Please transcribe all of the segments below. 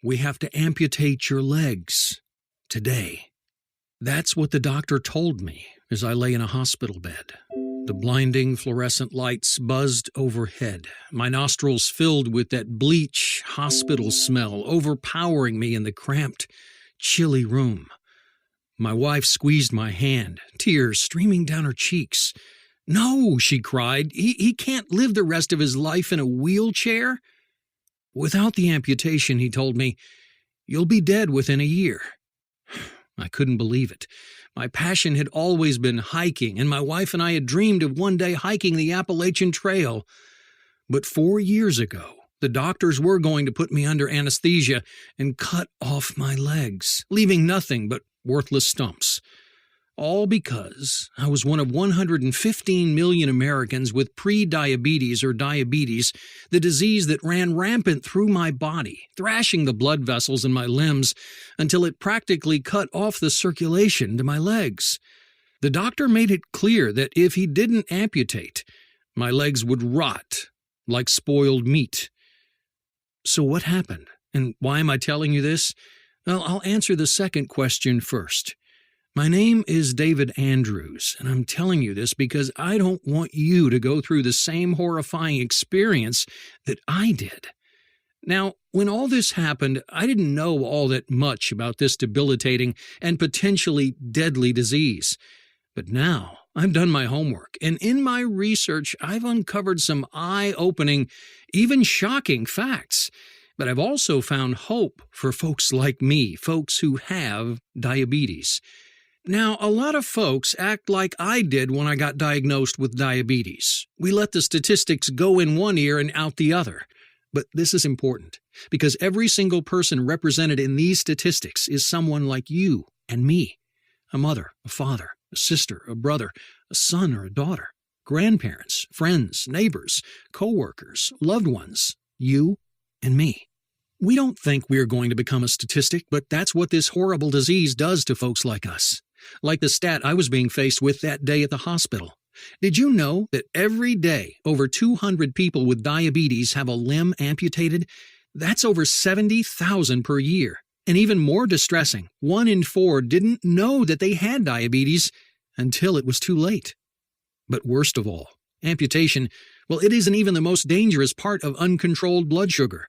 We have to amputate your legs. Today. That's what the doctor told me as I lay in a hospital bed. The blinding fluorescent lights buzzed overhead, my nostrils filled with that bleach hospital smell overpowering me in the cramped, chilly room. My wife squeezed my hand, tears streaming down her cheeks. "No," she cried, he can't live the rest of his life in a wheelchair." "Without the amputation," he told me, "you'll be dead within a year." I couldn't believe it. My passion had always been hiking, and my wife and I had dreamed of one day hiking the Appalachian Trail. But 4 years ago, the doctors were going to put me under anesthesia and cut off my legs, leaving nothing but worthless stumps. All because I was one of 115 million Americans with pre-diabetes or diabetes, the disease that ran rampant through my body, thrashing the blood vessels in my limbs until it practically cut off the circulation to my legs. The doctor made it clear that if he didn't amputate, my legs would rot like spoiled meat. So what happened? And why am I telling you this? Well, I'll answer the second question first. My name is David Andrews, and I'm telling you this because I don't want you to go through the same horrifying experience that I did. Now, when all this happened, I didn't know all that much about this debilitating and potentially deadly disease. But now, I've done my homework, and in my research, I've uncovered some eye-opening, even shocking facts. But I've also found hope for folks like me, folks who have diabetes. Now, a lot of folks act like I did when I got diagnosed with diabetes. We let the statistics go in one ear and out the other. But this is important, because every single person represented in these statistics is someone like you and me. A mother, a father, a sister, a brother, a son or a daughter, grandparents, friends, neighbors, co-workers, loved ones, you and me. We don't think we're going to become a statistic, but that's what this horrible disease does to folks like us. Like the stat I was being faced with that day at the hospital. Did you know that every day over 200 people with diabetes have a limb amputated? That's over 70,000 per year. And even more distressing, 1 in 4 didn't know that they had diabetes until it was too late. But worst of all, amputation, well, it isn't even the most dangerous part of uncontrolled blood sugar.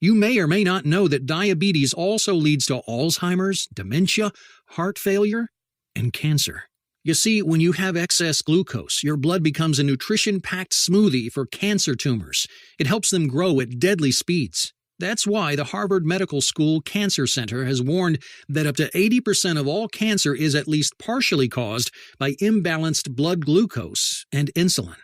You may or may not know that diabetes also leads to Alzheimer's, dementia, heart failure, and cancer. You see, when you have excess glucose, your blood becomes a nutrition-packed smoothie for cancer tumors. It helps them grow at deadly speeds. That's why the Harvard Medical School Cancer Center has warned that up to 80% of all cancer is at least partially caused by imbalanced blood glucose and insulin.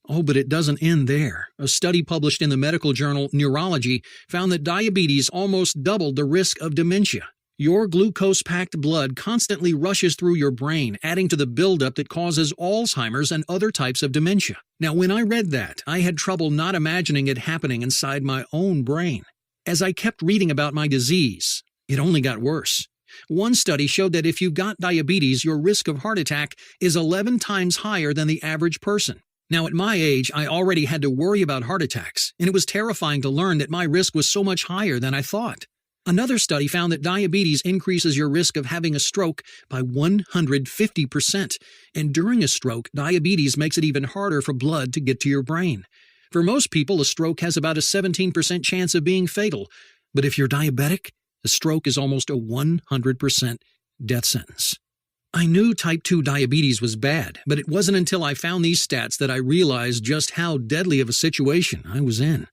Oh, but it doesn't end there. A study published in the medical journal Neurology found that diabetes almost doubled the risk of dementia. Your glucose-packed blood constantly rushes through your brain, adding to the buildup that causes Alzheimer's and other types of dementia. Now, when I read that, I had trouble not imagining it happening inside my own brain. As I kept reading about my disease, it only got worse. One study showed that if you've got diabetes, your risk of heart attack is 11 times higher than the average person. Now, at my age, I already had to worry about heart attacks, and it was terrifying to learn that my risk was so much higher than I thought. Another study found that diabetes increases your risk of having a stroke by 150%, and during a stroke, diabetes makes it even harder for blood to get to your brain. For most people, a stroke has about a 17% chance of being fatal, but if you're diabetic, a stroke is almost a 100% death sentence. I knew type 2 diabetes was bad, but it wasn't until I found these stats that I realized just how deadly of a situation I was in.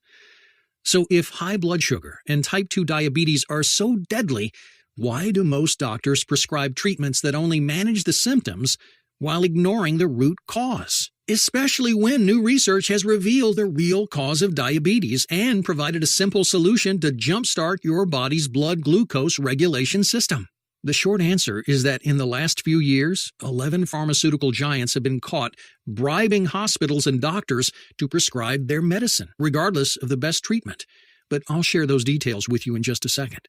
So if high blood sugar and type 2 diabetes are so deadly, why do most doctors prescribe treatments that only manage the symptoms while ignoring the root cause? Especially when new research has revealed the real cause of diabetes and provided a simple solution to jumpstart your body's blood glucose regulation system. The short answer is that in the last few years, 11 pharmaceutical giants have been caught bribing hospitals and doctors to prescribe their medicine, regardless of the best treatment. But I'll share those details with you in just a second.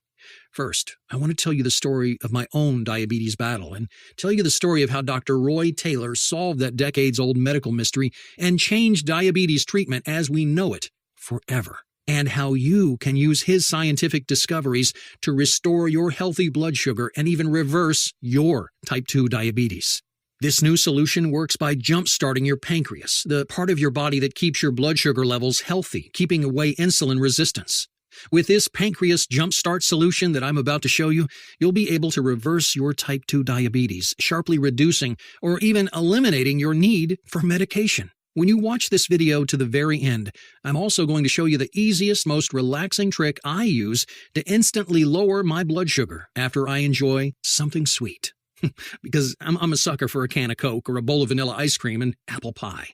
First, I want to tell you the story of my own diabetes battle and tell you the story of how Dr. Roy Taylor solved that decades-old medical mystery and changed diabetes treatment as we know it forever. and how you can use his scientific discoveries to restore your healthy blood sugar and even reverse your type 2 diabetes. This new solution works by jump-starting your pancreas, the part of your body that keeps your blood sugar levels healthy, keeping away insulin resistance. With this pancreas jumpstart solution that I'm about to show you, you'll be able to reverse your type 2 diabetes, sharply reducing or even eliminating your need for medication. When you watch this video to the very end, I'm also going to show you the easiest, most relaxing trick I use to instantly lower my blood sugar after I enjoy something sweet. Because I'm a sucker for a can of Coke or a bowl of vanilla ice cream and apple pie.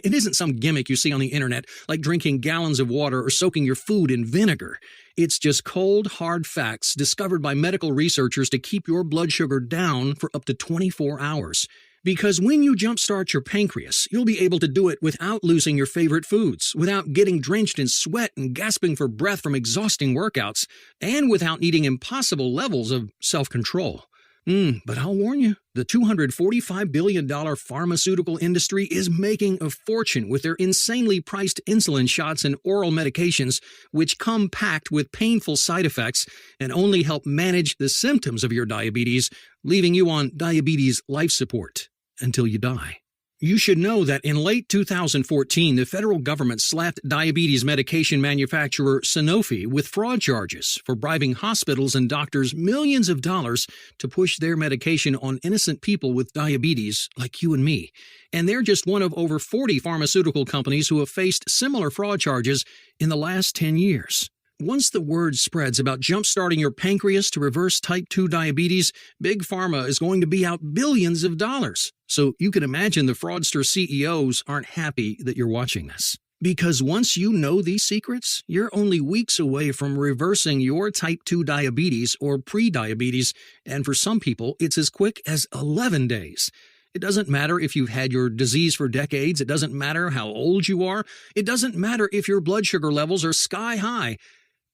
It isn't some gimmick you see on the internet, like drinking gallons of water or soaking your food in vinegar. It's just cold, hard facts discovered by medical researchers to keep your blood sugar down for up to 24 hours. Because when you jumpstart your pancreas, you'll be able to do it without losing your favorite foods, without getting drenched in sweat and gasping for breath from exhausting workouts, and without needing impossible levels of self-control. But I'll warn you, the $245 billion pharmaceutical industry is making a fortune with their insanely priced insulin shots and oral medications, which come packed with painful side effects and only help manage the symptoms of your diabetes, leaving you on diabetes life support until you die. You should know that in late 2014, the federal government slapped diabetes medication manufacturer Sanofi with fraud charges for bribing hospitals and doctors millions of dollars to push their medication on innocent people with diabetes like you and me. And they're just one of over 40 pharmaceutical companies who have faced similar fraud charges in the last 10 years. Once the word spreads about jump-starting your pancreas to reverse type 2 diabetes, Big Pharma is going to be out billions of dollars. So you can imagine the fraudster CEOs aren't happy that you're watching this. Because once you know these secrets, you're only weeks away from reversing your type 2 diabetes or pre-diabetes, and for some people, it's as quick as 11 days. It doesn't matter if you've had your disease for decades. It doesn't matter how old you are. It doesn't matter if your blood sugar levels are sky high.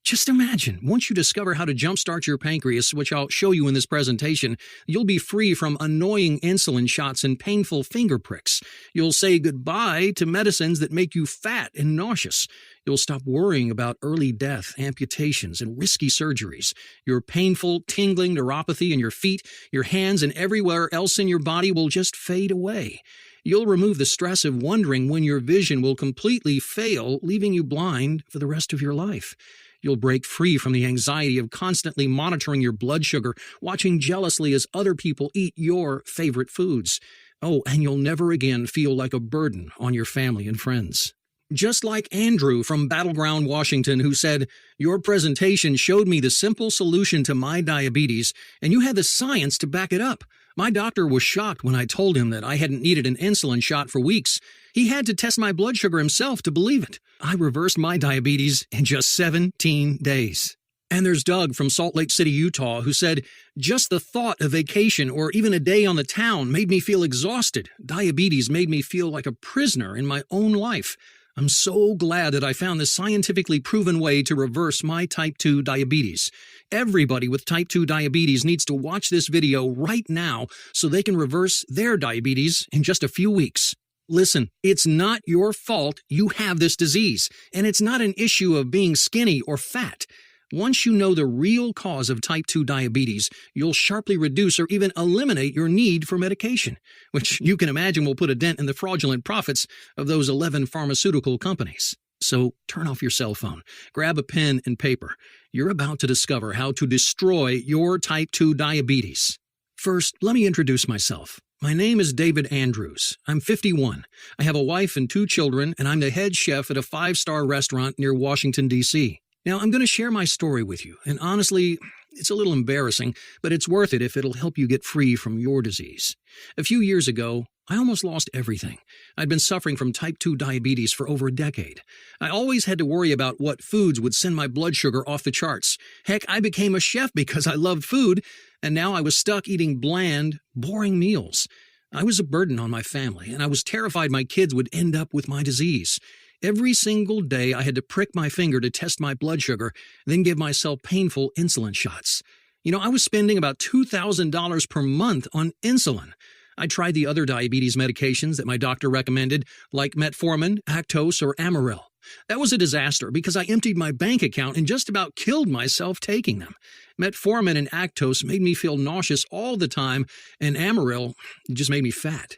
Just imagine, once you discover how to jumpstart your pancreas, which I'll show you in this presentation, you'll be free from annoying insulin shots and painful finger pricks. You'll say goodbye to medicines that make you fat and nauseous. You'll stop worrying about early death, amputations, and risky surgeries. Your painful, tingling neuropathy in your feet, your hands, and everywhere else in your body will just fade away. You'll remove the stress of wondering when your vision will completely fail, leaving you blind for the rest of your life. You'll break free from the anxiety of constantly monitoring your blood sugar, watching jealously as other people eat your favorite foods. Oh, and you'll never again feel like a burden on your family and friends. Just like Andrew from Battleground, Washington, who said, "Your presentation showed me the simple solution to my diabetes, and you had the science to back it up. My doctor was shocked when I told him that I hadn't needed an insulin shot for weeks. He had to test my blood sugar himself to believe it. I reversed my diabetes in just 17 days. And there's Doug from Salt Lake City, Utah, who said, "Just the thought of vacation or even a day on the town made me feel exhausted. Diabetes made me feel like a prisoner in my own life. I'm so glad that I found this scientifically proven way to reverse my type 2 diabetes. Everybody with type 2 diabetes needs to watch this video right now so they can reverse their diabetes in just a few weeks." Listen, it's not your fault you have this disease, and it's not an issue of being skinny or fat. Once you know the real cause of type 2 diabetes, you'll sharply reduce or even eliminate your need for medication, which you can imagine will put a dent in the fraudulent profits of those 11 pharmaceutical companies. So turn off your cell phone, grab a pen and paper. You're about to discover how to destroy your type 2 diabetes. First, let me introduce myself. My name is David Andrews. I'm 51. I have a wife and 2 children, and I'm the head chef at a 5-star restaurant near Washington, D.C. Now, I'm going to share my story with you, and honestly, it's a little embarrassing, but it's worth it if it'll help you get free from your disease. A few years ago, I almost lost everything. I'd been suffering from type 2 diabetes for over a decade. I always had to worry about what foods would send my blood sugar off the charts. Heck, I became a chef because I loved food, and now I was stuck eating bland, boring meals. I was a burden on my family, and I was terrified my kids would end up with my disease. Every single day, I had to prick my finger to test my blood sugar, then give myself painful insulin shots. I was spending about $2,000 per month on insulin. I tried the other diabetes medications that my doctor recommended, like metformin, Actose, or Amaryl. That was a disaster because I emptied my bank account and just about killed myself taking them. Metformin and Actos made me feel nauseous all the time, and Amaryl just made me fat.